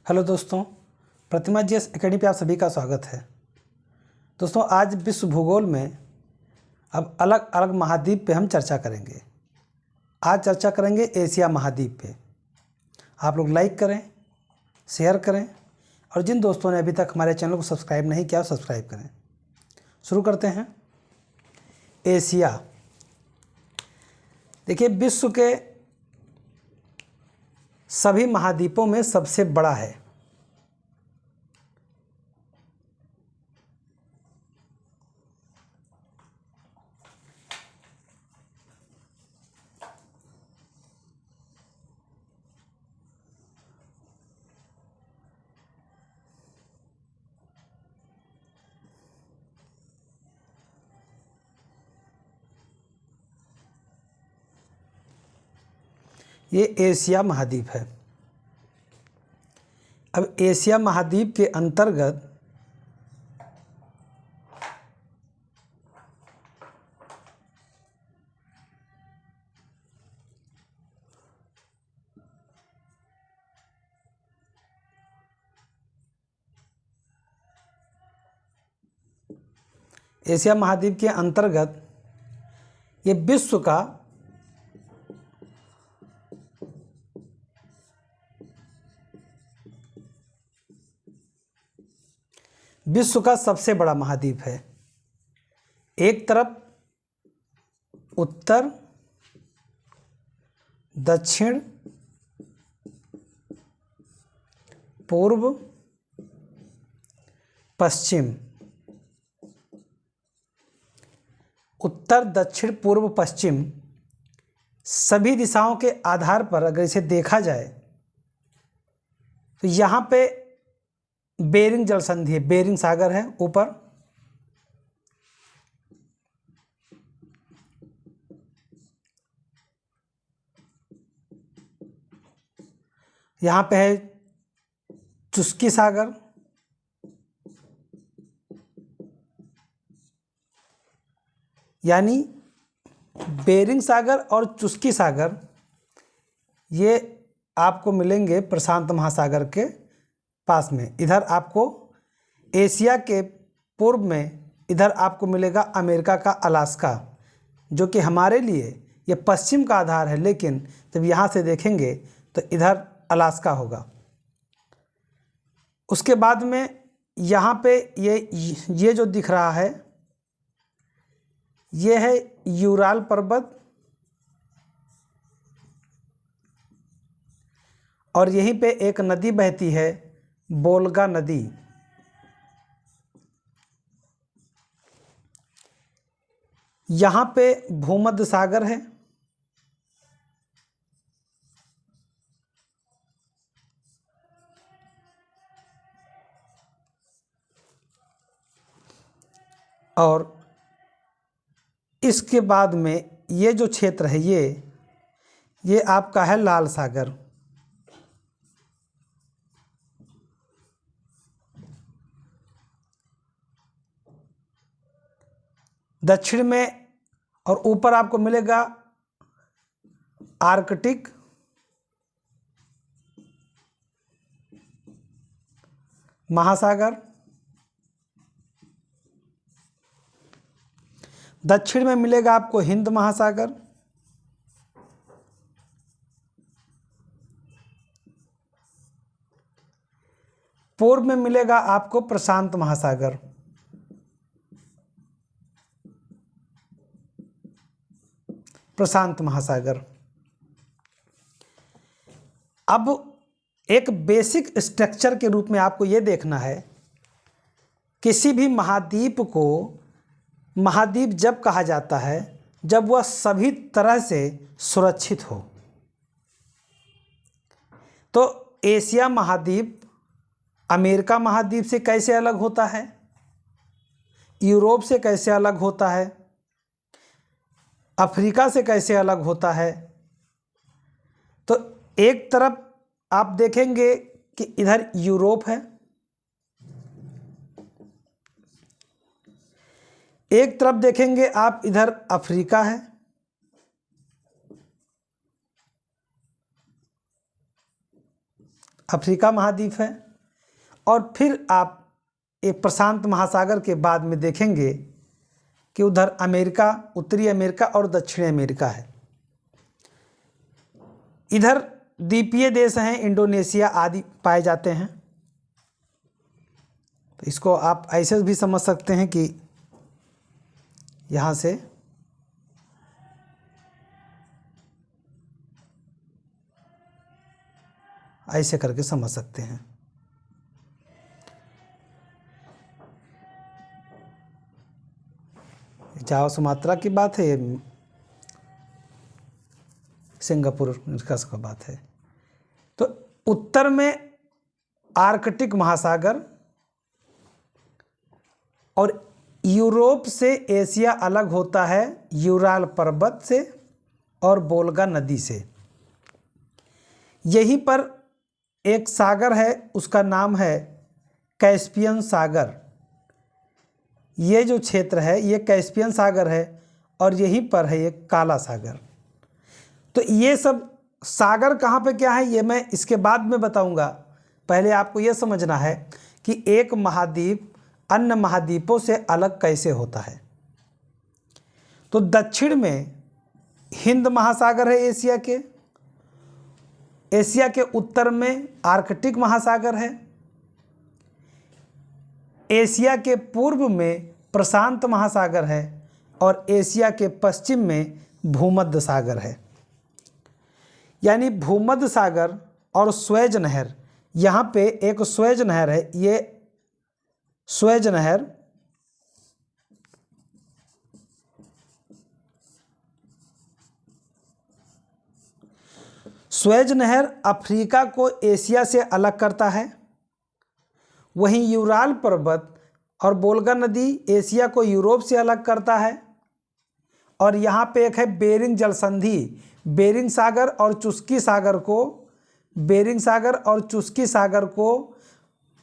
Hello दोस्तों, प्रतिमा GS academy पे आप सभी का स्वागत है। दोस्तों, आज विश्व भूगोल में अब अलग अलग महाद्वीप पे हम चर्चा करेंगे। आज चर्चा करेंगे एशिया महाद्वीप पे। आप लोग लाइक करें, शेयर करें और जिन दोस्तों ने अभी तक हमारे चैनल को सब्सक्राइब नहीं किया सब्सक्राइब करें। शुरू करते हैं। एशिया, देखिए, विश्व के सभी महाद्वीपों में सबसे बड़ा है। ये एशिया महाद्वीप है। अब एशिया महाद्वीप के अंतर्गत एशिया महाद्वीप के अंतर्गत ये विश्व का सबसे बड़ा महाद्वीप है। एक तरफ उत्तर, दक्षिण, पूर्व, पश्चिम, उत्तर, दक्षिण, पूर्व, पश्चिम सभी दिशाओं के आधार पर अगर इसे देखा जाए तो यहाँ पे बेरिंग जल संधि है, बेरिंग सागर है ऊपर, यहाँ पे है चुस्की सागर, यानी बेरिंग सागर और चुस्की सागर ये आपको मिलेंगे प्रशांत महासागर के पास में। इधर आपको एशिया के पूर्व में इधर आपको मिलेगा अमेरिका का अलास्का, जो कि हमारे लिए ये पश्चिम का आधार है, लेकिन जब यहाँ से देखेंगे तो इधर अलास्का होगा। उसके बाद में यहाँ पे ये जो दिख रहा है ये है यूराल पर्वत, और यहीं पे एक नदी बहती है, बोल्गा नदी। यहाँ पे भूमध्य सागर है, और इसके बाद में ये जो क्षेत्र है ये आपका है लाल सागर। दक्षिण में और ऊपर आपको मिलेगा आर्कटिक, महासागर। दक्षिण में मिलेगा आपको हिंद महासागर, पूर्व में मिलेगा आपको प्रशांत महासागर, प्रशांत महासागर। अब एक बेसिक स्ट्रक्चर के रूप में आपको यह देखना है, किसी भी महाद्वीप को महाद्वीप जब कहा जाता है जब वह सभी तरह से सुरक्षित हो। तो एशिया महाद्वीप अमेरिका महाद्वीप से कैसे अलग होता है, यूरोप से कैसे अलग होता है, अफ्रीका से कैसे अलग होता है। तो एक तरफ आप देखेंगे कि इधर यूरोप है, एक तरफ देखेंगे आप इधर अफ्रीका है, अफ्रीका महाद्वीप है। और फिर आप एक प्रशांत महासागर के बाद में देखेंगे कि उधर अमेरिका, उत्तरी अमेरिका और दक्षिणी अमेरिका है। इधर द्वीपीय देश हैं, इंडोनेशिया आदि पाए जाते हैं। तो इसको आप ऐसे भी समझ सकते हैं कि यहाँ से ऐसे करके समझ सकते हैं। जावा सुमात्रा की बात है, ये सिंगापुर का बात है। तो उत्तर में आर्कटिक महासागर और यूरोप से एशिया अलग होता है यूराल पर्वत से और वोल्गा नदी से। यहीं पर एक सागर है, उसका नाम है कैस्पियन सागर। ये जो क्षेत्र है ये कैस्पियन सागर है और यहीं पर है ये काला सागर। तो ये सब सागर कहाँ पे क्या है ये मैं इसके बाद में बताऊंगा। पहले आपको ये समझना है कि एक महाद्वीप अन्य महाद्वीपों से अलग कैसे होता है। तो दक्षिण में हिंद महासागर है एशिया के, एशिया के उत्तर में आर्कटिक महासागर है, एशिया के पूर्व में प्रशांत महासागर है और एशिया के पश्चिम में भूमध्य सागर है। यानी भूमध्य सागर और स्वेज नहर, यहाँ पे एक स्वेज नहर है, ये स्वेज नहर स्वेज नहर अफ्रीका को एशिया से अलग करता है। वहीं यूराल पर्वत और वोल्गा नदी एशिया को यूरोप से अलग करता है। और यहाँ पे एक है बेरिंग जल संधि, बेरिंग सागर और चुस्की सागर को, बेरिंग सागर और चुस्की सागर को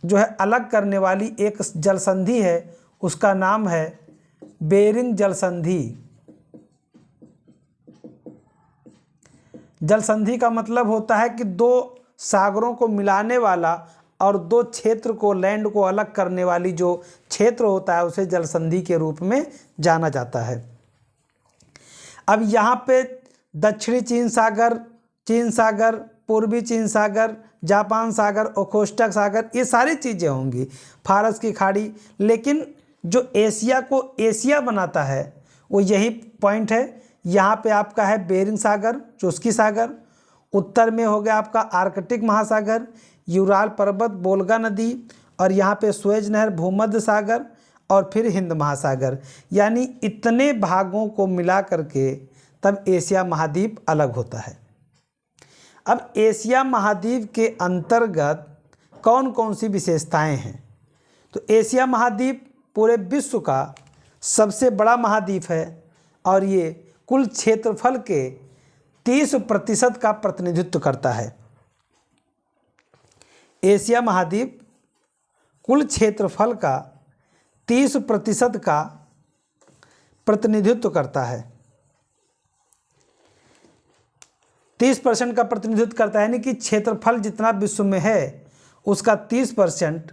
जो है अलग करने वाली एक जल संधि है, उसका नाम है बेरिंग जल संधि। जल संधि का मतलब होता है कि दो सागरों को मिलाने वाला और दो क्षेत्र को, लैंड को अलग करने वाली जो क्षेत्र होता है उसे जल संधि के रूप में जाना जाता है। अब यहाँ पे दक्षिणी चीन सागर, पूर्वी चीन सागर, जापान सागर, ओखोस्टक सागर, ये सारी चीज़ें होंगी, फारस की खाड़ी। लेकिन जो एशिया को एशिया बनाता है वो यही पॉइंट है। यहाँ पे आपका है बेरिंग सागर, चुस्की सागर, उत्तर में हो गया आपका आर्कटिक महासागर, यूराल पर्वत, वोल्गा नदी, और यहाँ पे स्वेज नहर, भूमध्य सागर और फिर हिंद महासागर। यानी इतने भागों को मिला करके तब एशिया महाद्वीप अलग होता है। अब एशिया महाद्वीप के अंतर्गत कौन कौन सी विशेषताएं हैं? तो एशिया महाद्वीप पूरे विश्व का सबसे बड़ा महाद्वीप है और ये कुल क्षेत्रफल के 30% का प्रतिनिधित्व करता है। एशिया महाद्वीप कुल क्षेत्रफल का 30% का प्रतिनिधित्व करता है। 30% का प्रतिनिधित्व करता है, यानी कि क्षेत्रफल जितना विश्व में है उसका 30%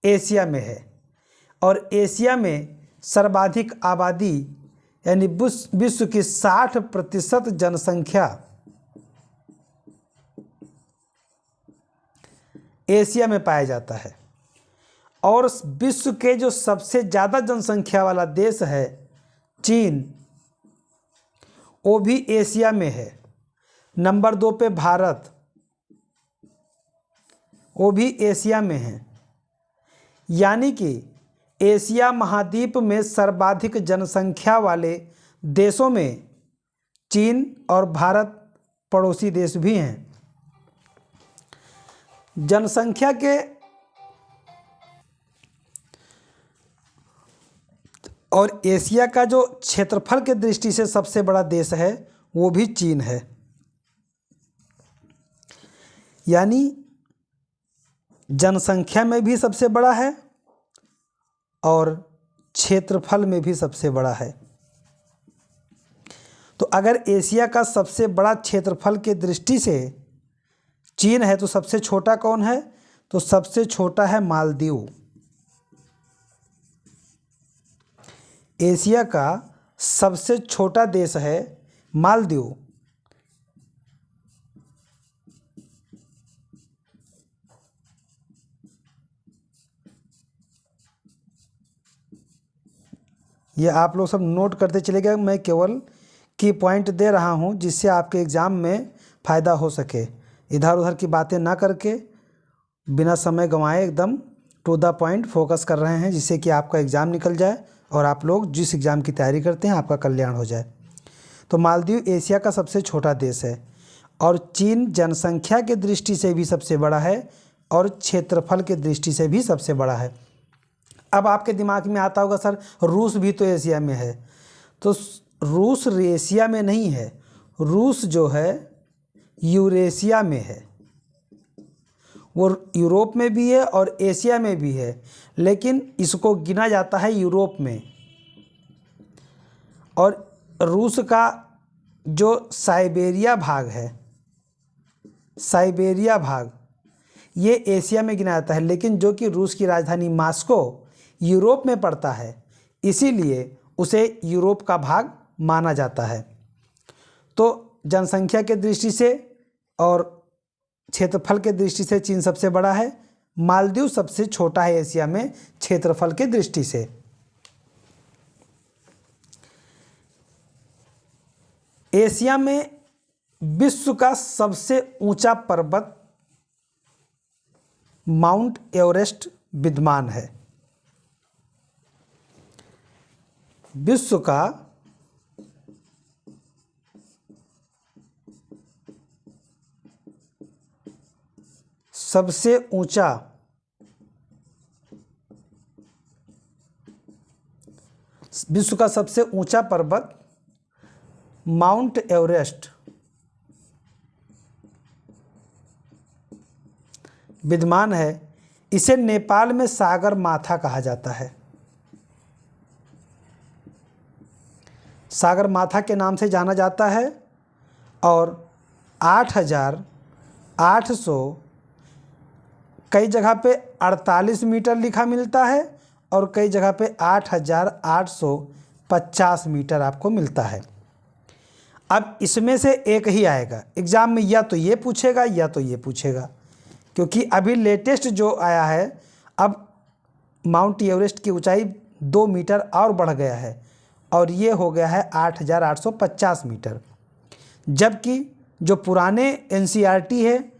एशिया में है। और एशिया में सर्वाधिक आबादी यानी विश्व की 60% जनसंख्या एशिया में पाया जाता है। और विश्व के जो सबसे ज़्यादा जनसंख्या वाला देश है चीन, वो भी एशिया में है। नंबर 2 पे भारत, वो भी एशिया में है। यानी कि एशिया महाद्वीप में सर्वाधिक जनसंख्या वाले देशों में चीन और भारत पड़ोसी देश भी हैं। जनसंख्या के और एशिया का जो क्षेत्रफल के दृष्टि से सबसे बड़ा देश है वो भी चीन है। यानी जनसंख्या में भी सबसे बड़ा है और क्षेत्रफल में भी सबसे बड़ा है। तो अगर एशिया का सबसे बड़ा क्षेत्रफल के दृष्टि से चीन है तो सबसे छोटा कौन है? तो सबसे छोटा है मालदीव। एशिया का सबसे छोटा देश है मालदीव। ये आप लोग सब नोट करते चले गए, मैं केवल की पॉइंट दे रहा हूँ जिससे आपके एग्ज़ाम में फ़ायदा हो सके। इधर उधर की बातें ना करके बिना समय गंवाए एकदम टू द पॉइंट फोकस कर रहे हैं, जिससे कि आपका एग्ज़ाम निकल जाए और आप लोग जिस एग्ज़ाम की तैयारी करते हैं आपका कल्याण हो जाए। तो मालदीव एशिया का सबसे छोटा देश है और चीन जनसंख्या की दृष्टि से भी सबसे बड़ा है और क्षेत्रफल की दृष्टि से भी सबसे बड़ा है। अब आपके दिमाग में आता होगा सर रूस भी तो एशिया में है। तो रूस एशिया में नहीं है, रूस जो है यूरेशिया में है। वो यूरोप में भी है और एशिया में भी है, लेकिन इसको गिना जाता है यूरोप में। और रूस का जो साइबेरिया भाग है, साइबेरिया भाग ये एशिया में गिना जाता है, लेकिन जो कि रूस की राजधानी मॉस्को यूरोप में पड़ता है, इसीलिए उसे यूरोप का भाग माना जाता है। तो जनसंख्या के दृष्टि से और क्षेत्रफल के दृष्टि से चीन सबसे बड़ा है, मालदीव सबसे छोटा है एशिया में क्षेत्रफल के दृष्टि से। एशिया में विश्व का सबसे ऊंचा पर्वत माउंट एवरेस्ट विद्यमान है। विश्व का सबसे ऊंचा पर्वत माउंट एवरेस्ट विद्यमान है। इसे नेपाल में सागर माथा कहा जाता है। सागर माथा के नाम से जाना जाता है और 8,800 कई जगह पे 48 मीटर लिखा मिलता है और कई जगह पे 8,850 मीटर आपको मिलता है। अब इसमें से एक ही आएगा एग्ज़ाम में, या तो ये पूछेगा या तो ये पूछेगा, क्योंकि अभी लेटेस्ट जो आया है, अब माउंट एवरेस्ट की ऊंचाई 2 मीटर और बढ़ गया है और ये हो गया है 8,850 मीटर। जबकि जो पुराने एनसीईआरटी है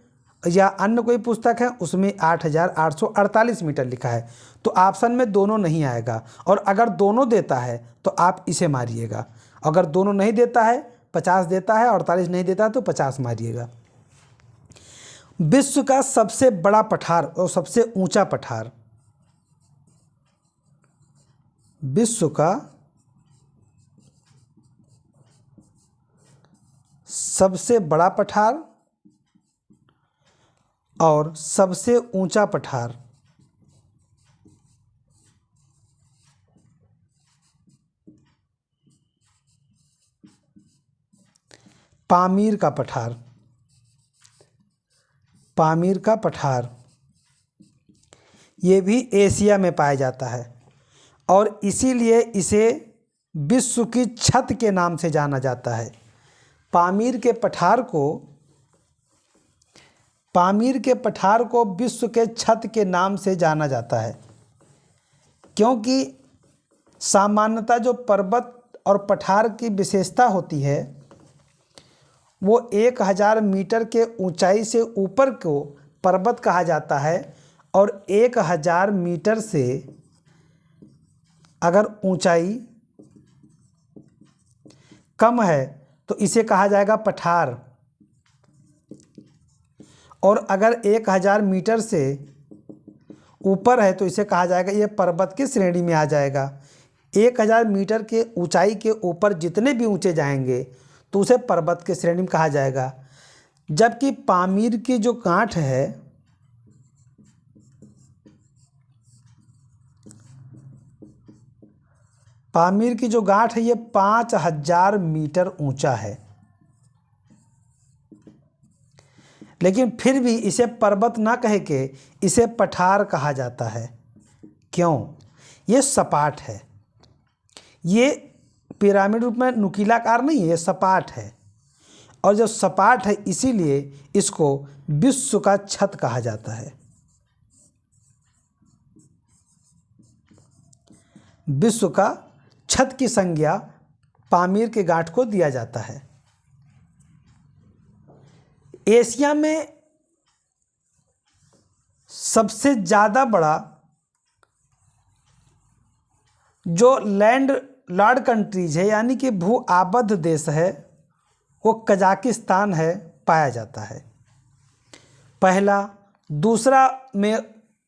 या अन्य कोई पुस्तक है उसमें 8,848 मीटर लिखा है। तो ऑप्शन में दोनों नहीं आएगा, और अगर दोनों देता है तो आप इसे मारिएगा। अगर दोनों नहीं देता है, 50 देता है, 48 नहीं देता है तो 50 मारिएगा। विश्व का सबसे बड़ा पठार और सबसे ऊंचा पठार, विश्व का सबसे बड़ा पठार और सबसे ऊंचा पठार पामीर का पठार। पामीर का पठार ये भी एशिया में पाया जाता है और इसीलिए इसे विश्व की छत के नाम से जाना जाता है। पामीर के पठार को विश्व के छत के नाम से जाना जाता है, क्योंकि सामान्यतः जो पर्वत और पठार की विशेषता होती है वो 1,000 मीटर के ऊंचाई से ऊपर को पर्वत कहा जाता है, और 1,000 मीटर से अगर ऊंचाई कम है तो इसे कहा जाएगा पठार, और अगर 1,000 मीटर से ऊपर है तो इसे कहा जाएगा ये पर्वत की श्रेणी में आ जाएगा। 1,000 मीटर के ऊंचाई के ऊपर जितने भी ऊंचे जाएंगे तो उसे पर्वत के श्रेणी में कहा जाएगा। जबकि पामीर की जो गांठ है, पामीर की जो गांठ है ये 5,000 मीटर ऊंचा है, लेकिन फिर भी इसे पर्वत ना कह के इसे पठार कहा जाता है। क्यों? ये सपाट है, ये पिरामिड रूप में नुकीलाकार नहीं है, ये सपाट है। और जब सपाट है इसीलिए इसको विश्व का छत कहा जाता है। विश्व का छत की संज्ञा पामीर के गांठ को दिया जाता है। एशिया में सबसे ज़्यादा बड़ा जो लैंड लॉर्ड कंट्रीज है यानी कि भू आबद्ध देश है वो कजाकिस्तान है, पाया जाता है पहला। दूसरा में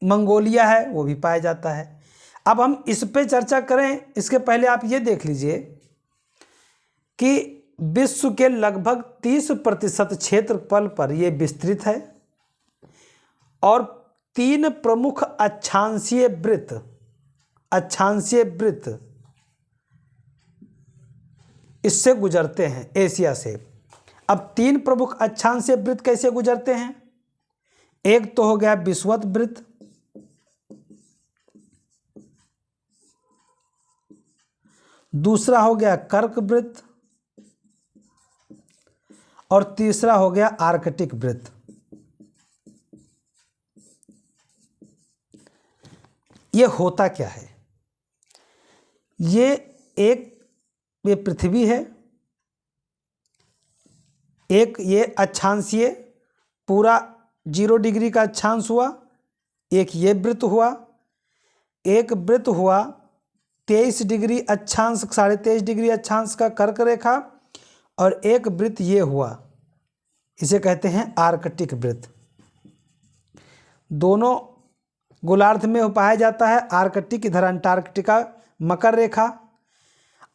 मंगोलिया है, वो भी पाया जाता है। अब हम इस पे चर्चा करें इसके पहले आप ये देख लीजिए कि विश्व के लगभग 30% क्षेत्रफल पर यह विस्तृत है और 3 प्रमुख अक्षांशीय वृत्त इससे गुजरते हैं एशिया से। अब 3 प्रमुख अक्षांशीय वृत्त कैसे गुजरते हैं? एक तो हो गया विषुवत वृत्त, दूसरा हो गया कर्क वृत्त और तीसरा हो गया आर्कटिक वृत्त। ये होता क्या है? ये पृथ्वी है, एक ये अक्षांशीय पूरा 0 डिग्री का अक्षांश हुआ, एक ये वृत्त हुआ, एक वृत्त हुआ 23 डिग्री अक्षांश 23.5 डिग्री अक्षांश का कर्क रेखा और एक वृत्त ये हुआ, इसे कहते हैं आर्कटिक वृत्त। दोनों गोलार्ध में पाया जाता है। आर्कटिक इधर अंटार्कटिका मकर रेखा।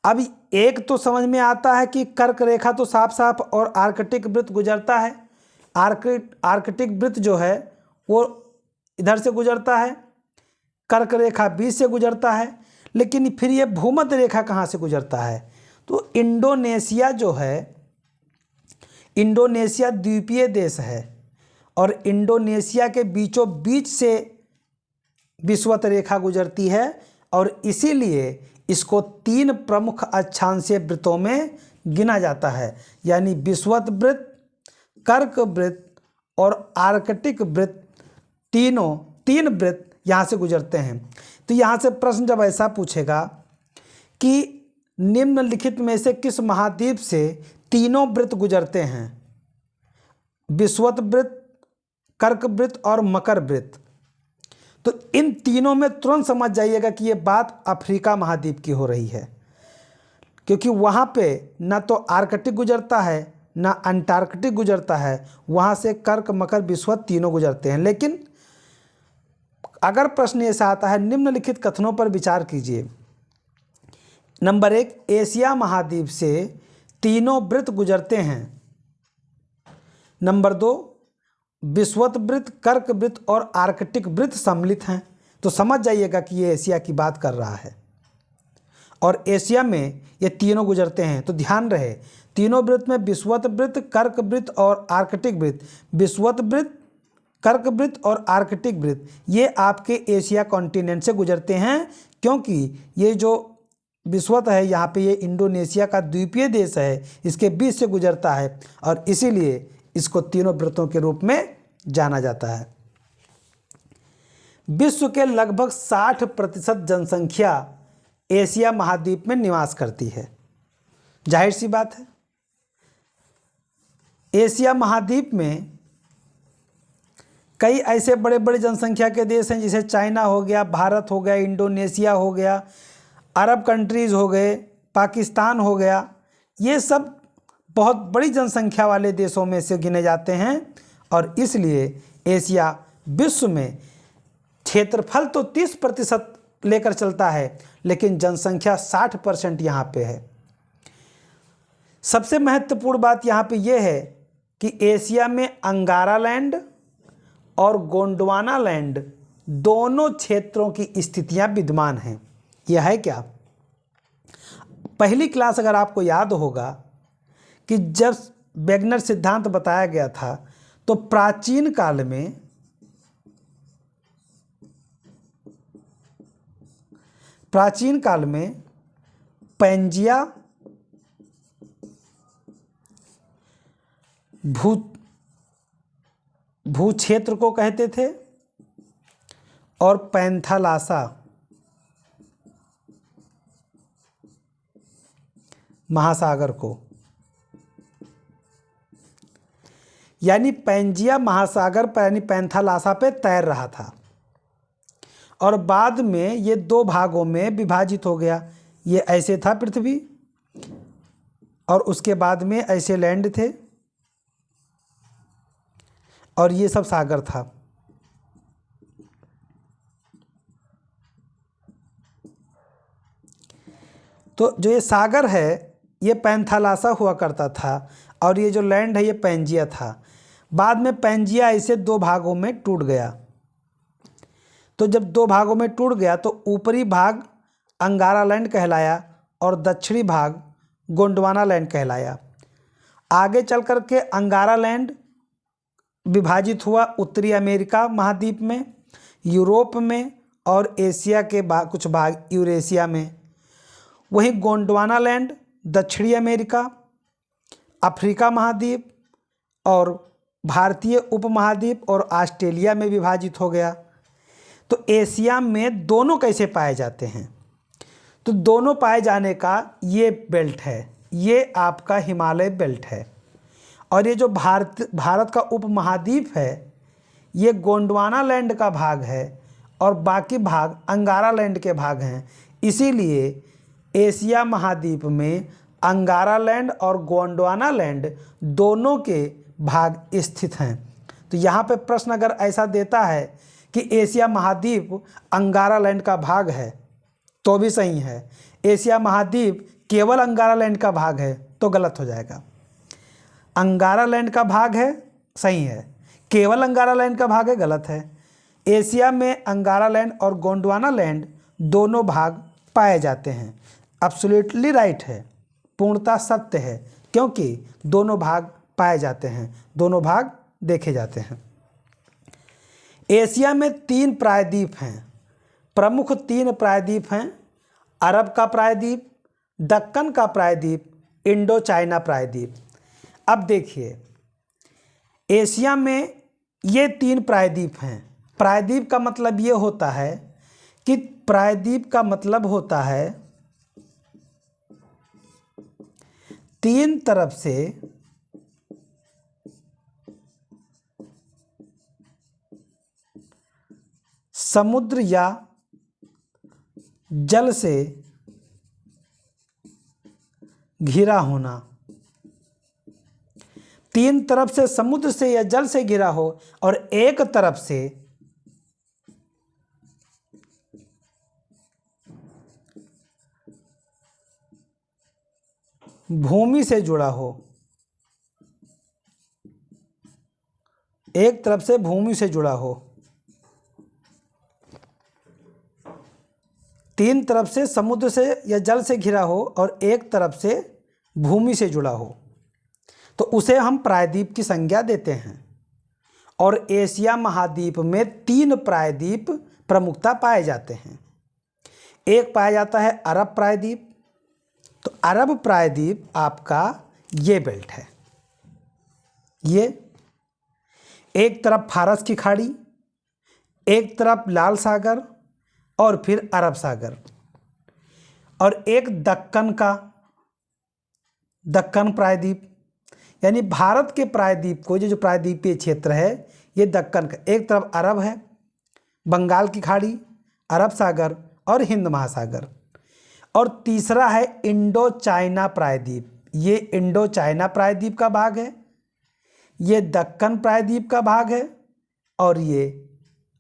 अब एक तो समझ में आता है कि कर्क रेखा तो साफ साफ और आर्कटिक वृत्त गुजरता है। आर्कटिक वृत्त जो है वो इधर से गुजरता है, कर्क रेखा बीच से गुजरता है। लेकिन फिर ये भूमध्य रेखा कहाँ से गुजरता है? तो इंडोनेशिया जो है, इंडोनेशिया द्वीपीय देश है और इंडोनेशिया के बीचों बीच से विषुवत रेखा गुजरती है और इसीलिए इसको 3 प्रमुख अक्षांशीय वृत्तों में गिना जाता है, यानी विषुवत वृत्त, कर्क वृत्त और आर्कटिक वृत्त, 3 वृत्त यहाँ से गुजरते हैं। तो यहाँ से प्रश्न जब ऐसा पूछेगा कि निम्नलिखित में से किस महाद्वीप से 3 वृत्त गुजरते हैं, विषुवत वृत्त, कर्क वृत्त और मकर वृत्त, तो इन तीनों में तुरंत समझ जाइएगा कि ये बात अफ्रीका महाद्वीप की हो रही है, क्योंकि वहाँ पे ना तो आर्कटिक गुजरता है ना अंटार्कटिक गुजरता है, वहाँ से कर्क मकर विषुवत तीनों गुजरते हैं। लेकिन अगर प्रश्न ऐसा आता है, निम्नलिखित कथनों पर विचार कीजिए। नंबर 1, एशिया महाद्वीप से 3 वृत्त गुजरते हैं। नंबर 2, विषुवत वृत्त, कर्क वृत्त और आर्कटिक वृत्त सम्मिलित हैं। तो समझ जाइएगा कि ये एशिया की बात कर रहा है और एशिया में ये तीनों गुजरते हैं। तो ध्यान रहे, तीनों वृत्त में विषुवत वृत्त, कर्क वृत्त और आर्कटिक वृत्त, विषुवत वृत्त, कर्क वृत्त और आर्कटिक वृत्त ये आपके एशिया कॉन्टिनेंट से गुजरते हैं, क्योंकि ये जो विषुवत है यहाँ पे ये इंडोनेशिया का द्वीपीय देश है, इसके बीच से गुजरता है और इसीलिए इसको तीनों वृत्तों के रूप में जाना जाता है। विश्व के लगभग 60% जनसंख्या एशिया महाद्वीप में निवास करती है। जाहिर सी बात है, एशिया महाद्वीप में कई ऐसे बड़े बड़े जनसंख्या के देश हैं, जैसे चाइना हो गया, भारत हो गया, इंडोनेशिया हो गया, अरब कंट्रीज़ हो गए, पाकिस्तान हो गया। ये सब बहुत बड़ी जनसंख्या वाले देशों में से गिने जाते हैं और इसलिए एशिया विश्व में क्षेत्रफल तो 30% लेकर चलता है, लेकिन जनसंख्या 60% यहाँ पे है। सबसे महत्वपूर्ण बात यहाँ पे ये है कि एशिया में अंगारा लैंड और गोंडवाना लैंड दोनों क्षेत्रों की स्थितियाँ विद्यमान हैं। यह है क्या? पहली क्लास अगर आपको याद होगा कि जब वेगनर सिद्धांत बताया गया था तो प्राचीन काल में पैंजिया भूक्षेत्र को कहते थे और पैंथालासा महासागर को। यानी पैंजिया महासागर पर यानी पैंथालासा पे तैर रहा था और बाद में ये दो भागों में विभाजित हो गया। ये ऐसे था पृथ्वी और उसके बाद में ऐसे लैंड थे और ये सब सागर था। तो जो ये सागर है ये पैंथालासा हुआ करता था और ये जो लैंड है ये पैंजिया था। बाद में पैंजिया ऐसे दो भागों में टूट गया। तो जब दो भागों में टूट गया तो ऊपरी भाग अंगारा लैंड कहलाया और दक्षिणी भाग गोंडवाना लैंड कहलाया। आगे चल कर के अंगारा लैंड विभाजित हुआ उत्तरी अमेरिका महाद्वीप में, यूरोप में और एशिया के कुछ भाग यूरेशिया में। वहीं गोंडवाना लैंड दक्षिणी अमेरिका, अफ्रीका महाद्वीप और भारतीय उपमहाद्वीप और ऑस्ट्रेलिया में विभाजित हो गया। तो एशिया में दोनों कैसे पाए जाते हैं? तो दोनों पाए जाने का ये बेल्ट है, ये आपका हिमालय बेल्ट है और ये जो भारत का उपमहाद्वीप है ये गोंडवाना लैंड का भाग है और बाकी भाग अंगारा लैंड के भाग हैं। इसीलिए एशिया महाद्वीप में अंगारा लैंड और गोंडवाना लैंड दोनों के भाग स्थित हैं। तो यहाँ पे प्रश्न अगर ऐसा देता है कि एशिया महाद्वीप अंगारा लैंड का भाग है तो भी सही है, एशिया महाद्वीप केवल अंगारा लैंड का भाग है तो गलत हो जाएगा। अंगारा लैंड का भाग है सही है, केवल अंगारा लैंड का भाग है गलत है। एशिया में अंगारा लैंड और गोंडवाना लैंड दोनों भाग पाए जाते हैं। एब्सोल्युटली राइट है, पूर्णतः सत्य है, क्योंकि दोनों भाग पाए जाते हैं, दोनों भाग देखे जाते हैं। एशिया में 3 प्रायद्वीप हैं, प्रमुख 3 प्रायद्वीप हैं। अरब का प्रायद्वीप, दक्कन का प्रायद्वीप, इंडो चाइना प्रायद्वीप। अब देखिए एशिया में ये 3 प्रायद्वीप हैं। प्रायद्वीप का मतलब ये होता है कि प्रायद्वीप का मतलब होता है 3 तरफ से समुद्र या जल से घिरा होना। 3 तरफ से समुद्र से या जल से घिरा हो और एक तरफ से भूमि से जुड़ा हो, एक तरफ से भूमि से जुड़ा हो। 3 तरफ से समुद्र से या जल से घिरा हो और एक तरफ से भूमि से जुड़ा हो तो उसे हम प्रायद्वीप की संज्ञा देते हैं। और एशिया महाद्वीप में 3 प्रायद्वीप प्रमुखता पाए जाते हैं। एक पाया जाता है अरब प्रायद्वीप। तो अरब प्रायद्वीप आपका ये बेल्ट है, ये एक तरफ फारस की खाड़ी, एक तरफ लाल सागर और फिर अरब सागर, और एक दक्कन प्रायद्वीप। यानी भारत के प्रायद्वीप को जो प्रायद्वीपीय क्षेत्र है ये दक्कन का, एक तरफ अरब है, बंगाल की खाड़ी, अरब सागर और हिंद महासागर, और तीसरा है इंडो चाइना प्रायद्वीप। ये इंडो चाइना प्रायद्वीप का भाग है, ये दक्कन प्रायद्वीप का भाग है और ये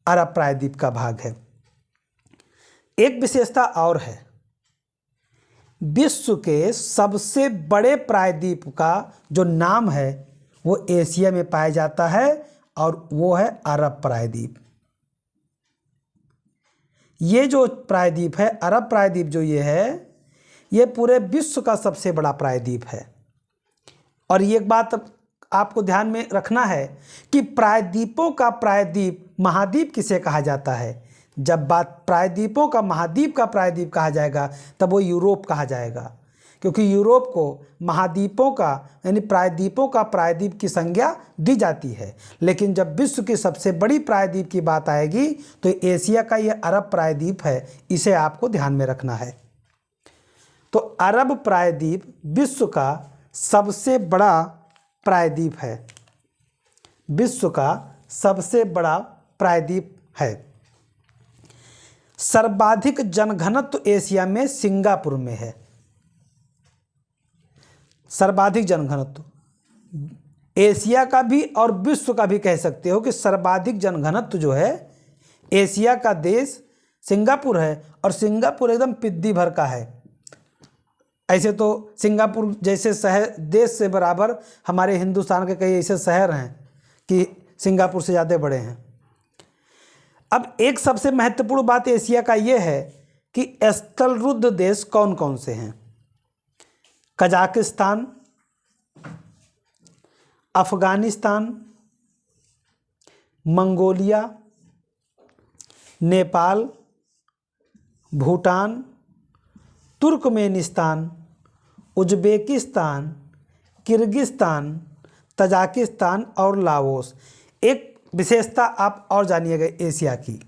अरब प्रायद्वीप का भाग है। एक विशेषता और है, विश्व के सबसे बड़े प्रायद्वीप का जो नाम है वो एशिया में पाया जाता है और वो है अरब प्रायद्वीप। ये जो प्रायद्वीप है अरब प्रायद्वीप जो ये है ये पूरे विश्व का सबसे बड़ा प्रायद्वीप है। और ये एक बात आपको ध्यान में रखना है कि प्रायद्वीपों का प्रायद्वीप महाद्वीप किसे कहा जाता है। जब बात प्रायद्वीपों का महाद्वीप का प्रायद्वीप कहा जाएगा तब वो यूरोप कहा जाएगा, क्योंकि यूरोप को महाद्वीपों का यानी प्रायद्वीपों का प्रायद्वीप की संज्ञा दी जाती है। लेकिन जब विश्व की सबसे बड़ी प्रायद्वीप की बात आएगी तो एशिया का ये अरब प्रायद्वीप है, इसे आपको ध्यान में रखना है। तो अरब प्रायद्वीप विश्व का सबसे बड़ा प्रायद्वीप है, विश्व का सबसे बड़ा प्रायद्वीप है। सर्वाधिक जनघनत्व एशिया में सिंगापुर में है, सर्वाधिक जनघनत्व एशिया का भी और विश्व का भी कह सकते हो कि सर्वाधिक जनघनत्व जो है एशिया का देश सिंगापुर है, और सिंगापुर एकदम पिद्दी भर का है। ऐसे तो सिंगापुर जैसे शहर देश से बराबर हमारे हिंदुस्तान के कई ऐसे शहर हैं कि सिंगापुर से ज़्यादा बड़े हैं। अब एक सबसे महत्वपूर्ण बात एशिया का ये है कि स्थलरुद्ध देश कौन कौन से हैं। Kazakhstan, Afghanistan, Mongolia, Nepal, Bhutan, Turkmenistan, Uzbekistan, Kyrgyzstan, Tajikistan और लाओस। एक विशेषता आप और जानिएगा एशिया की,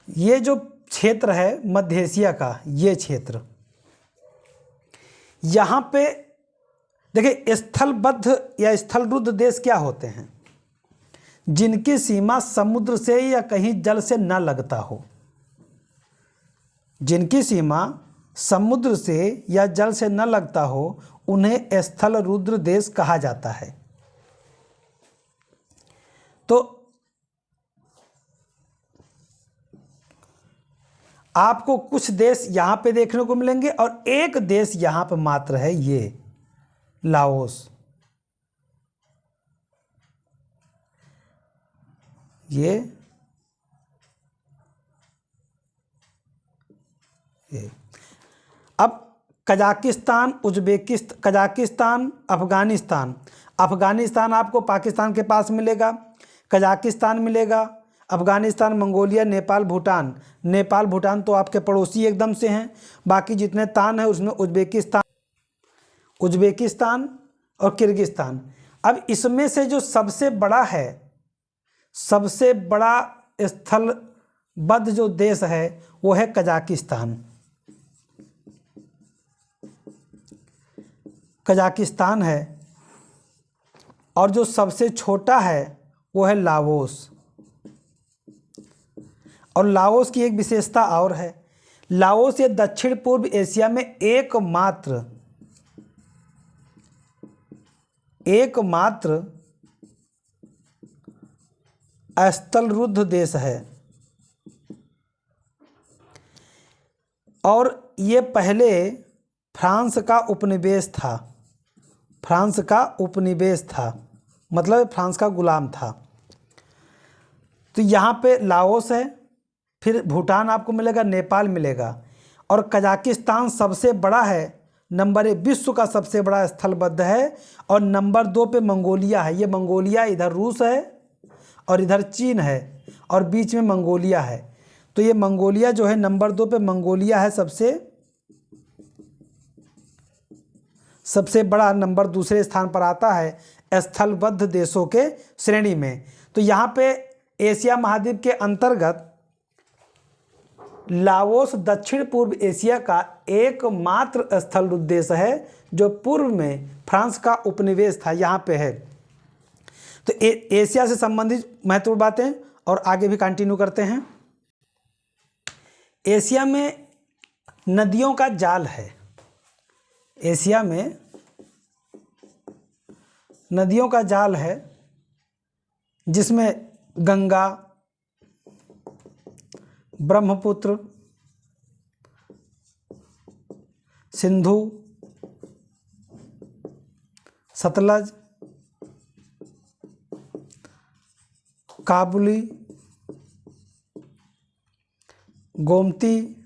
ये जो क्षेत्र है मध्य एशिया का, ये क्षेत्र, यहाँ पे देखिए स्थलबद्ध या स्थलरुद्ध देश क्या होते हैं, जिनकी सीमा समुद्र से या कहीं जल से न लगता हो। जिनकी सीमा समुद्र से या जल से न लगता हो उन्हें स्थलरुद्ध देश कहा जाता है। तो आपको कुछ देश यहाँ पे देखने को मिलेंगे और एक देश यहाँ पे मात्र है, ये लाओस। ये अब कजाकिस्तान, कजाकिस्तान, अफगानिस्तान। अफगानिस्तान आपको पाकिस्तान के पास मिलेगा, कजाकिस्तान मिलेगा, अफगानिस्तान, मंगोलिया, नेपाल, भूटान। नेपाल भूटान तो आपके पड़ोसी एकदम से हैं। बाकी जितने तान है उसमें उज्बेकिस्तान और किर्गिस्तान। अब इसमें से जो सबसे बड़ा है, सबसे बड़ा स्थलबद्ध जो देश है वो है कजाकिस्तान। कजाकिस्तान है। और जो सबसे छोटा है वो है लाओस। और लाओस की एक विशेषता और है, लाओस ये दक्षिण पूर्व एशिया में एकमात्र स्थलरुद्ध देश है। और ये पहले फ्रांस का उपनिवेश था, फ्रांस का उपनिवेश था, मतलब फ्रांस का गुलाम था। तो यहाँ पे लाओस है, फिर भूटान आपको मिलेगा, नेपाल मिलेगा, और कजाकिस्तान सबसे बड़ा है, नंबर 1 विश्व का सबसे बड़ा स्थलबद्ध है। और नंबर 2 पे मंगोलिया है। ये मंगोलिया इधर रूस है और इधर चीन है और बीच में मंगोलिया है। तो ये मंगोलिया जो है नंबर 2 पे मंगोलिया है सबसे बड़ा, नंबर दूसरे स्थान पर आता है स्थलबद्ध देशों के श्रेणी में। तो यहाँ पे एशिया महाद्वीप के अंतर्गत लाओस दक्षिण पूर्व एशिया का एकमात्र स्थलरुद्ध देश है जो पूर्व में फ्रांस का उपनिवेश था, यहाँ पे है। तो एशिया से संबंधित महत्वपूर्ण बातें और आगे भी कंटिन्यू करते हैं। एशिया में नदियों का जाल है। एशिया में नदियों का जाल है जिसमें गंगा, ब्रह्मपुत्र, सिंधु, सतलज, काबुली, गोमती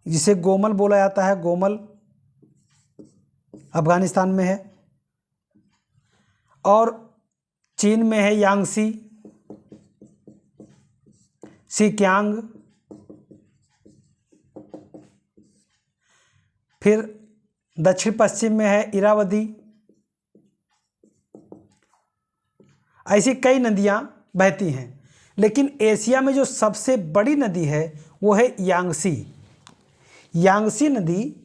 जिसे गोमल बोला जाता है, गोमल अफगानिस्तान में है, और चीन में है यांगसी, सिक्यांग, फिर दक्षिण पश्चिम में है इरावदी। ऐसी कई नदियां बहती हैं, लेकिन एशिया में जो सबसे बड़ी नदी है वो है यांगसी। यांगसी नदी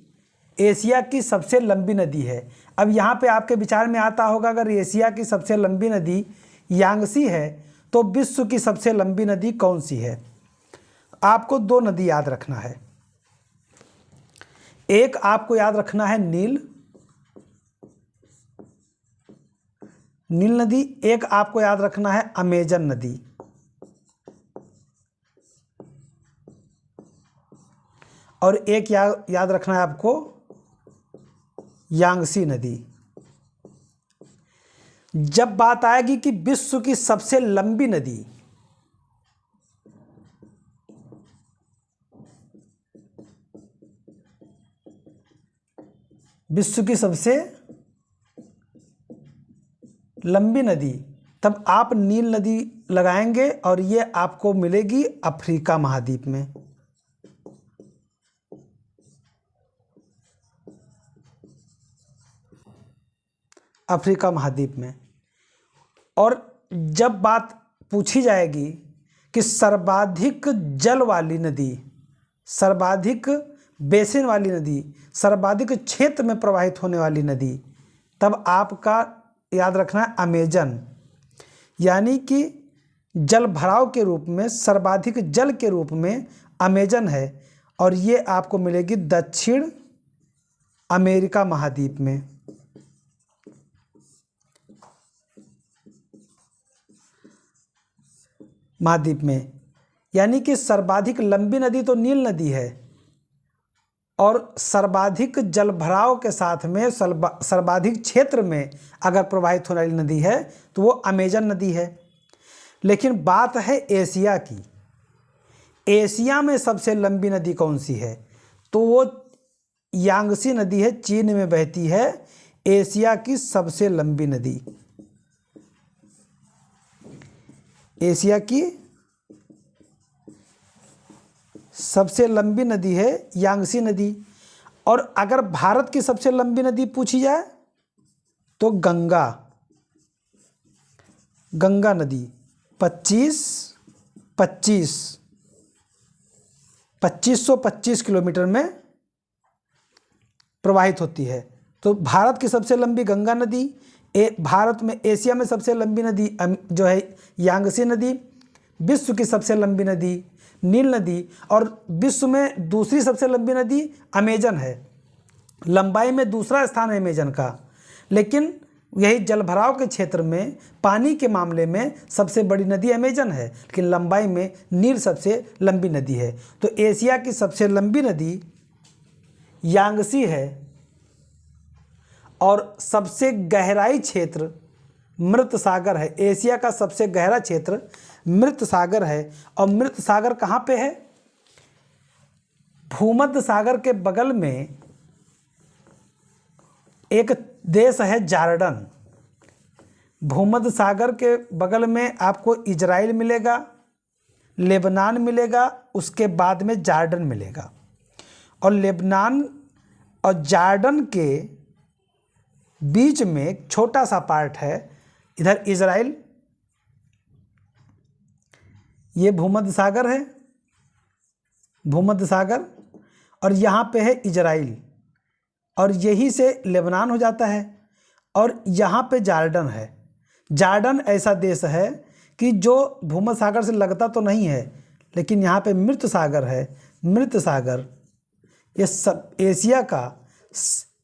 एशिया की सबसे लंबी नदी है। अब यहाँ पे आपके विचार में आता होगा, अगर एशिया की सबसे लंबी नदी यांगसी है तो विश्व की सबसे लंबी नदी कौन सी है? आपको दो नदी याद रखना है। एक आपको याद रखना है नील नदी, एक आपको याद रखना है अमेजन नदी। और एक याद रखना है आपको यांगसी नदी। जब बात आएगी कि विश्व की सबसे लंबी नदी, विश्व की सबसे लंबी नदी, तब आप नील नदी लगाएंगे और ये आपको मिलेगी अफ्रीका महाद्वीप में। अफ्रीका महाद्वीप में। और जब बात पूछी जाएगी कि सर्वाधिक जल वाली नदी, सर्वाधिक बेसिन वाली नदी, सर्वाधिक क्षेत्र में प्रवाहित होने वाली नदी, तब आपका याद रखना है अमेजन। यानी कि जल भराव के रूप में, सर्वाधिक जल के रूप में अमेजन है, और ये आपको मिलेगी दक्षिण अमेरिका महाद्वीप में। यानी कि सर्वाधिक लंबी नदी तो नील नदी है, और सर्वाधिक जल भराव के साथ में सर्वाधिक क्षेत्र में अगर प्रवाहित होने वाली नदी है तो वो अमेजन नदी है। लेकिन बात है एशिया की। एशिया में सबसे लंबी नदी कौन सी है? तो वो यांगसी नदी है, चीन में बहती है, एशिया की सबसे लंबी नदी। एशिया की सबसे लंबी नदी है यांगसी नदी। और अगर भारत की सबसे लंबी नदी पूछी जाए तो गंगा नदी 2525 किलोमीटर में प्रवाहित होती है। तो भारत की सबसे लंबी गंगा नदी, भारत में एशिया में सबसे लंबी नदी जो है यांगसी नदी, विश्व की सबसे लंबी नदी नील नदी, और विश्व में दूसरी सबसे लंबी नदी अमेजन है। लंबाई में दूसरा स्थान है अमेजन का, लेकिन यही जलभराव के क्षेत्र में, पानी के मामले में सबसे बड़ी नदी अमेजन है, लेकिन लंबाई में नील सबसे लंबी नदी है। तो एशिया की सबसे लंबी नदी यांगसी है, और सबसे गहराई क्षेत्र मृत सागर है। एशिया का सबसे गहरा क्षेत्र मृत सागर है। और मृत सागर कहाँ पे है? भूमध्य सागर के बगल में एक देश है जॉर्डन। भूमध्य सागर के बगल में आपको इजराइल मिलेगा, लेबनान मिलेगा, उसके बाद में जॉर्डन मिलेगा। और लेबनान और जॉर्डन के बीच में एक छोटा सा पार्ट है, इधर इजराइल। ये भूमध्य सागर है, भूमध्य सागर, और यहाँ पे है इजराइल, और यहीं से लेबनान हो जाता है, और यहाँ पे जॉर्डन है। जॉर्डन ऐसा देश है कि जो भूमध्य सागर से लगता तो नहीं है, लेकिन यहाँ पे मृत सागर है। मृत सागर ये सब एशिया का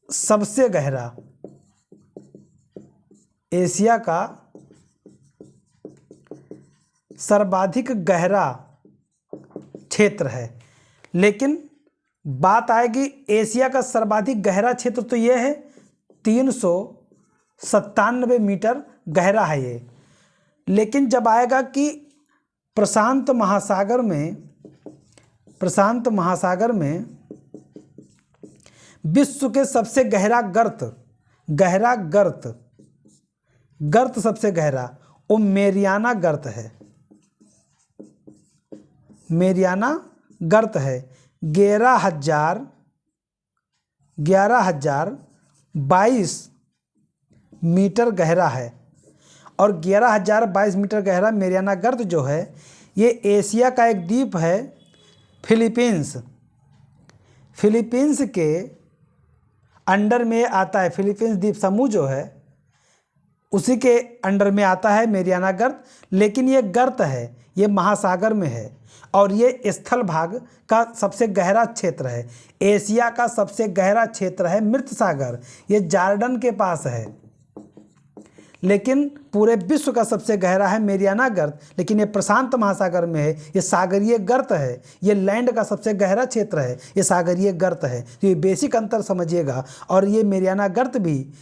सबसे गहरा, एशिया का सर्वाधिक गहरा क्षेत्र है। लेकिन बात आएगी एशिया का सर्वाधिक गहरा क्षेत्र, तो ये है 397 मीटर गहरा है ये। लेकिन जब आएगा कि प्रशांत महासागर में विश्व के सबसे गहरा गर्त सबसे गहरा वो मेरियाना गर्त है। मेरियाना गर्त है 11,022 मीटर गहरा है। और 11,022 मीटर गहरा मेरियाना गर्त जो है ये एशिया का एक द्वीप है फिलीपींस के अंडर में आता है। फिलीपींस द्वीप समूह जो है उसी के अंडर में आता है मेरियाना गर्त। लेकिन ये गर्त है, ये महासागर में है और ये स्थल भाग का सबसे गहरा क्षेत्र है। एशिया का सबसे गहरा क्षेत्र है मृत सागर, ये जॉर्डन के पास है। लेकिन पूरे विश्व का सबसे गहरा है मेरियाना गर्त, लेकिन ये प्रशांत महासागर में है, ये सागरीय गर्त है। ये लैंड का सबसे गहरा क्षेत्र है, ये सागरीय गर्त है। तो ये बेसिक अंतर समझिएगा। और ये मेरियाना गर्त भी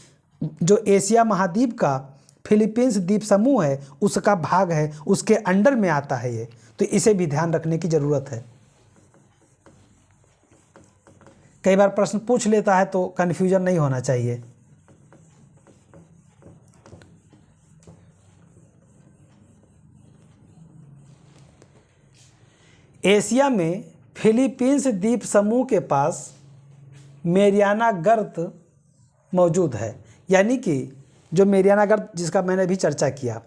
जो एशिया महाद्वीप का फिलीपींस द्वीप समूह है उसका भाग है, उसके अंडर में आता है ये। तो इसे भी ध्यान रखने की ज़रूरत है। कई बार प्रश्न पूछ लेता है तो कन्फ्यूजन नहीं होना चाहिए। एशिया में फिलीपींस द्वीप समूह के पास मेरियाना गर्त मौजूद है, यानी कि जो मेरियाना गर्त जिसका मैंने अभी चर्चा किया।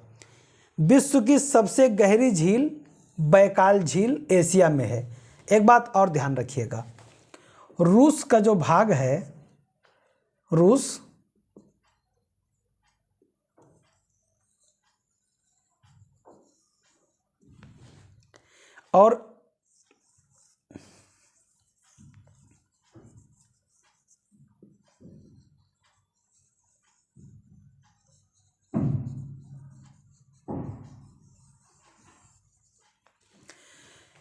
विश्व की सबसे गहरी झील बैकाल झील एशिया में है। एक बात और ध्यान रखिएगा, रूस का जो भाग है, रूस और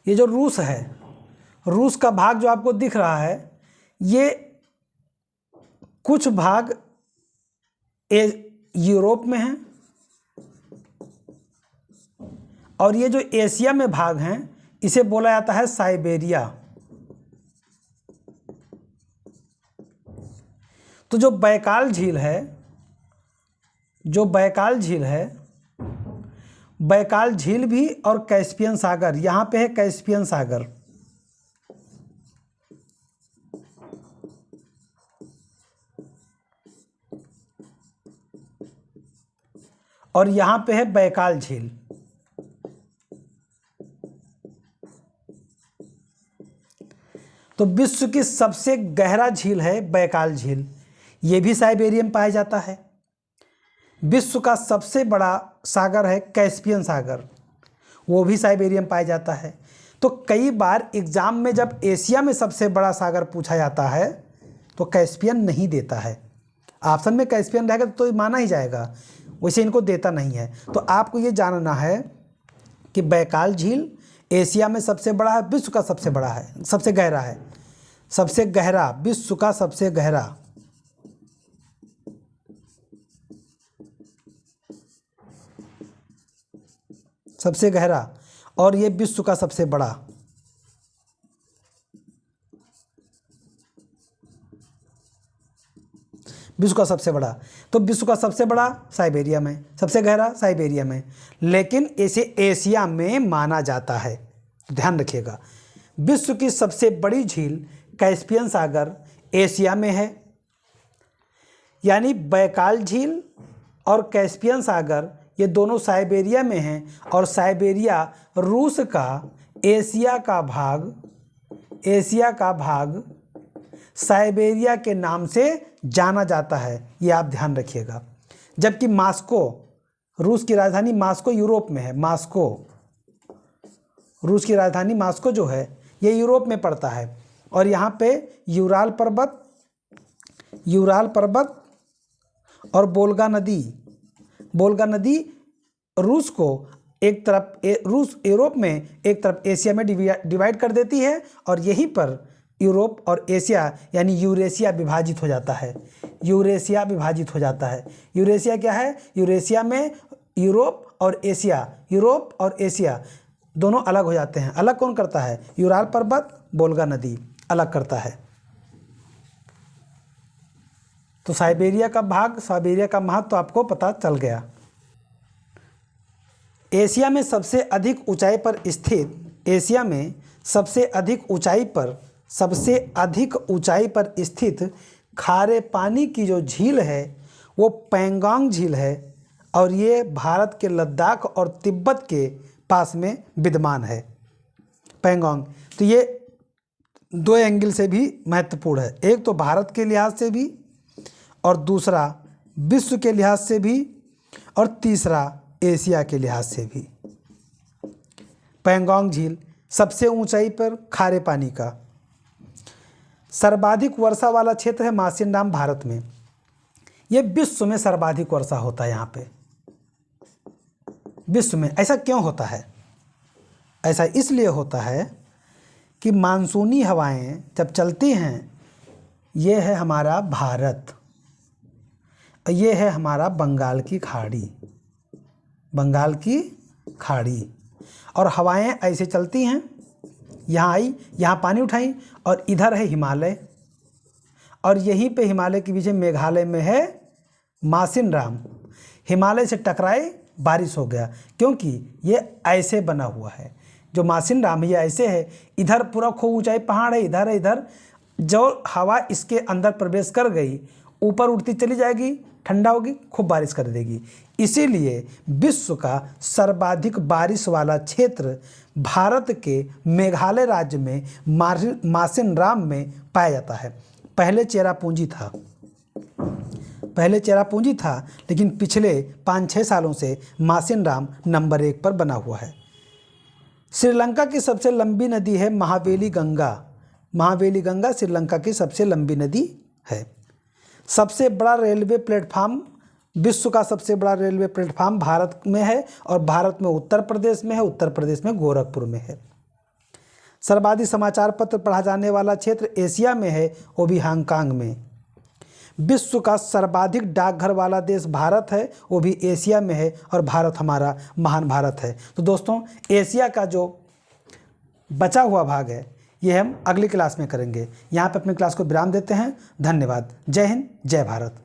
ये जो रूस है, रूस का भाग जो आपको दिख रहा है, ये कुछ भाग यूरोप में है और ये जो एशिया में भाग हैं इसे बोला जाता है साइबेरिया। तो जो बैकाल झील है, बैकाल झील भी और कैस्पियन सागर, यहाँ पे है कैस्पियन सागर। और यहाँ पे है बैकाल झील। तो विश्व की सबसे गहरा झील है बैकाल झील, ये भी साइबेरिया में पाया जाता है। विश्व का सबसे बड़ा सागर है कैस्पियन सागर, वो भी साइबेरिया में पाया जाता है। तो कई बार एग्जाम में जब एशिया में सबसे बड़ा सागर पूछा जाता है तो कैस्पियन नहीं देता है। ऑप्शन में कैस्पियन रहेगा तो माना ही जाएगा, वैसे इनको देता नहीं है। तो आपको ये जानना है कि बैकाल झील एशिया में सबसे बड़ा है, विश्व का सबसे बड़ा है, सबसे गहरा है, सबसे गहरा, विश्व का सबसे गहरा। सबसे गहरा और ये विश्व का सबसे बड़ा। विश्व का सबसे बड़ा, तो विश्व का सबसे बड़ा साइबेरिया में, सबसे गहरा साइबेरिया में, लेकिन इसे एशिया में माना जाता है। ध्यान रखिएगा, विश्व की सबसे बड़ी झील कैस्पियन सागर एशिया में है, यानी बैकाल झील और कैस्पियन सागर ये दोनों साइबेरिया में हैं। और साइबेरिया रूस का एशिया का भाग साइबेरिया के नाम से जाना जाता है, ये आप ध्यान रखिएगा। जबकि मॉस्को, रूस की राजधानी मॉस्को यूरोप में है। मॉस्को, रूस की राजधानी मॉस्को जो है ये यूरोप में पड़ता है। और यहाँ पे यूराल पर्वत और बोल्गा नदी रूस को एक तरफ रूस यूरोप में, एक तरफ एशिया में डिवाइड कर देती है और यहीं पर यूरोप और एशिया यानी यूरेशिया विभाजित हो जाता है। यूरेशिया क्या है? यूरेशिया में यूरोप और एशिया, यूरोप और एशिया दोनों अलग हो जाते हैं। अलग कौन करता है? यूराल पर्वत, वोल्गा नदी अलग करता है। तो साइबेरिया का भाग, साइबेरिया का महत्व तो आपको पता चल गया। एशिया में सबसे अधिक ऊंचाई पर स्थित, एशिया में सबसे अधिक ऊंचाई पर स्थित खारे पानी की जो झील है वो पैंगोंग झील है, और ये भारत के लद्दाख और तिब्बत के पास में विद्यमान है। पैंगोंग, तो ये दो एंगल से भी महत्वपूर्ण है। एक तो भारत के लिहाज से भी, और दूसरा विश्व के लिहाज से भी, और तीसरा एशिया के लिहाज से भी। पैंगोंग झील सबसे ऊंचाई पर खारे पानी का। सर्वाधिक वर्षा वाला क्षेत्र है मासिनराम भारत में। ये विश्व में सर्वाधिक वर्षा होता है यहाँ पे, विश्व में। ऐसा क्यों होता है? ऐसा इसलिए होता है कि मानसूनी हवाएं जब चलती हैं, ये है हमारा भारत, ये है हमारा बंगाल की खाड़ी, बंगाल की खाड़ी, और हवाएं ऐसे चलती हैं, यहाँ आई, यहाँ पानी उठाई, और इधर है हिमालय, और यहीं पे हिमालय के पीछे मेघालय में है मासिनराम। हिमालय से टकराए, बारिश हो गया, क्योंकि ये ऐसे बना हुआ है। जो मासिनराम ये ऐसे है, इधर पूरा खूब ऊंचाई पहाड़ है, इधर है, इधर जो हवा इसके अंदर प्रवेश कर गई, ऊपर उठती चली जाएगी, ठंडा होगी, खूब बारिश कर देगी। इसीलिए विश्व का सर्वाधिक बारिश वाला क्षेत्र भारत के मेघालय राज्य में मासिनराम में पाया जाता है। पहले चेरापूंजी था, लेकिन पिछले 5-6 सालों से मासिनराम नंबर 1 पर बना हुआ है। श्रीलंका की सबसे लंबी नदी है महावेली गंगा। महावेली गंगा श्रीलंका की सबसे लंबी नदी है। सबसे बड़ा रेलवे प्लेटफार्म, विश्व का सबसे बड़ा रेलवे प्लेटफार्म भारत में है, और भारत में उत्तर प्रदेश में है, उत्तर प्रदेश में गोरखपुर में है। सर्वाधिक समाचार पत्र पढ़ा जाने वाला क्षेत्र एशिया में है, वो भी हांगकांग में। विश्व का सर्वाधिक डाकघर वाला देश भारत है, वो भी एशिया में है, और भारत हमारा महान भारत है। तो दोस्तों, एशिया का जो बचा हुआ भाग है ये हम अगली क्लास में करेंगे। यहाँ पे अपनी क्लास को विराम देते हैं। धन्यवाद। जय हिंद, जय भारत।